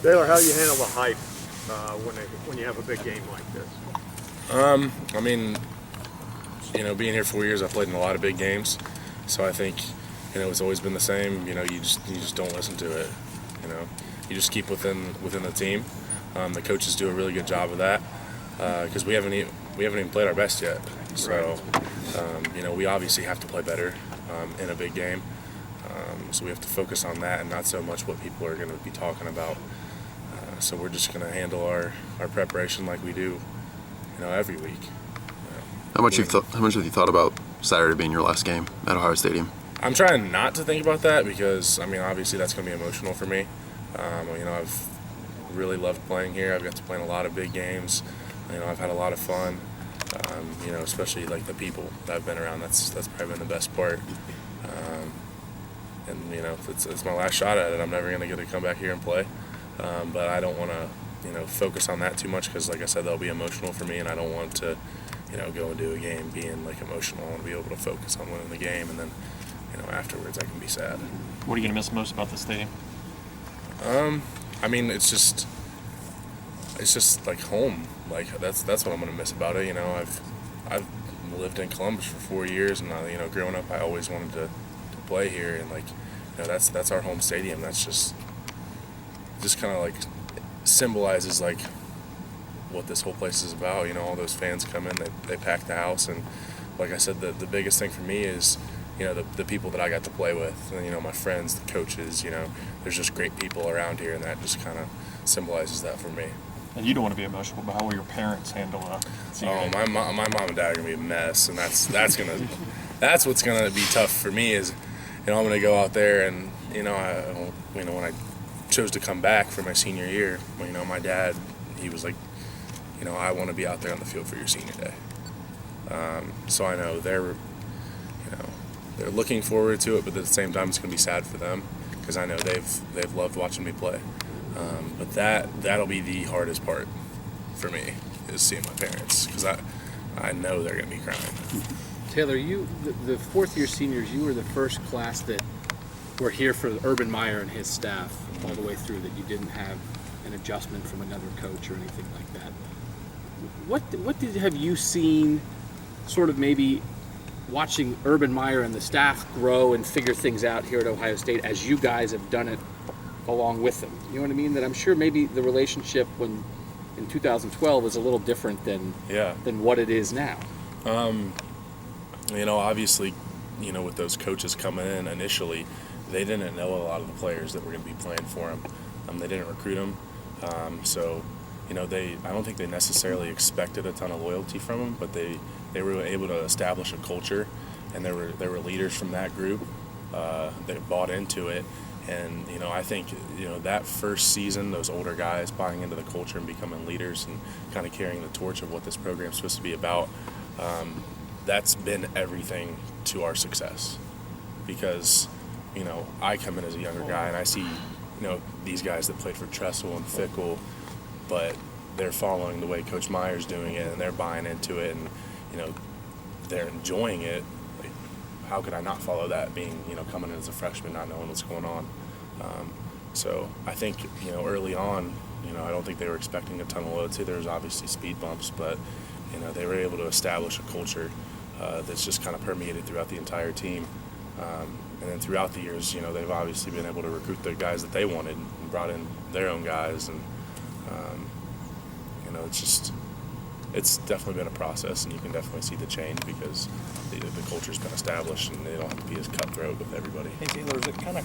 Taylor, how do you handle the hype when you have a big game like this? I mean, being here 4 years, I've played in a lot of big games, so I think, it's always been the same. You just don't listen to it. You just keep within the team. The coaches do a really good job of that because we haven't even played our best yet. So, we obviously have to play better in a big game. So we have to focus on that and not so much what people are going to be talking about. So we're just going to handle our preparation like we do, every week. How much have you thought about Saturday being your last game at Ohio Stadium? I'm trying not to think about that because, obviously that's going to be emotional for me. I've really loved playing here. I've got to play in a lot of big games. I've had a lot of fun. Especially like the people that I've been around. That's probably been the best part. And it's my last shot at it. I'm never going to get to come back here and play. But I don't want to, focus on that too much because, like I said, that'll be emotional for me, and I don't want to, go into a game being like emotional. I want to be able to focus on winning the game, and then, afterwards I can be sad. What are you going to miss most about the stadium? It's just like home. Like that's what I'm going to miss about it. I've lived in Columbus for 4 years, and growing up I always wanted to play here, and that's our home stadium. That's just kind of like symbolizes like what this whole place is about. All those fans come in, they pack the house, and like I said, the biggest thing for me is the people that I got to play with, and my friends, the coaches. There's just great people around here, and that just kind of symbolizes that for me. And you don't want to be emotional, but how will your parents handle Oh, my mom and dad are gonna be a mess, and that's what's gonna be tough for me is, I'm gonna go out there and when I chose to come back for my senior year, my dad, he was like, I want to be out there on the field for your senior day. So I know they're looking forward to it, but at the same time it's gonna be sad for them because I know they've loved watching me play. But that'll be the hardest part for me is seeing my parents because I know they're going to be crying. Taylor, the fourth-year seniors, you were the first class that were here for Urban Meyer and his staff all the way through, that you didn't have an adjustment from another coach or anything like that. What have you seen sort of maybe watching Urban Meyer and the staff grow and figure things out here at Ohio State as you guys have done it along with them? You know what I mean? That I'm sure maybe the relationship in 2012 is a little different than what it is now. Obviously, with those coaches coming in initially, they didn't know a lot of the players that were going to be playing for them. They didn't recruit them. So, I don't think they necessarily expected a ton of loyalty from them, but they were able to establish a culture, and there were leaders from that group that bought into it. And, I think, that first season, those older guys buying into the culture and becoming leaders and kind of carrying the torch of what this program's supposed to be about, that's been everything to our success. Because, I come in as a younger guy and I see, these guys that played for Tressel and Fickle, but they're following the way Coach Meyer's doing it and they're buying into it and, they're enjoying it. How could I not follow that, being, coming in as a freshman, not knowing what's going on? So I think, early on, I don't think they were expecting a ton of loyalty. There was obviously speed bumps, but, they were able to establish a culture that's just kind of permeated throughout the entire team. And then throughout the years, they've obviously been able to recruit the guys that they wanted and brought in their own guys. And, it's definitely been a process, and you can definitely see the change because the culture's been established and they don't have to be as cutthroat with everybody. Hey, Taylor, is it kind of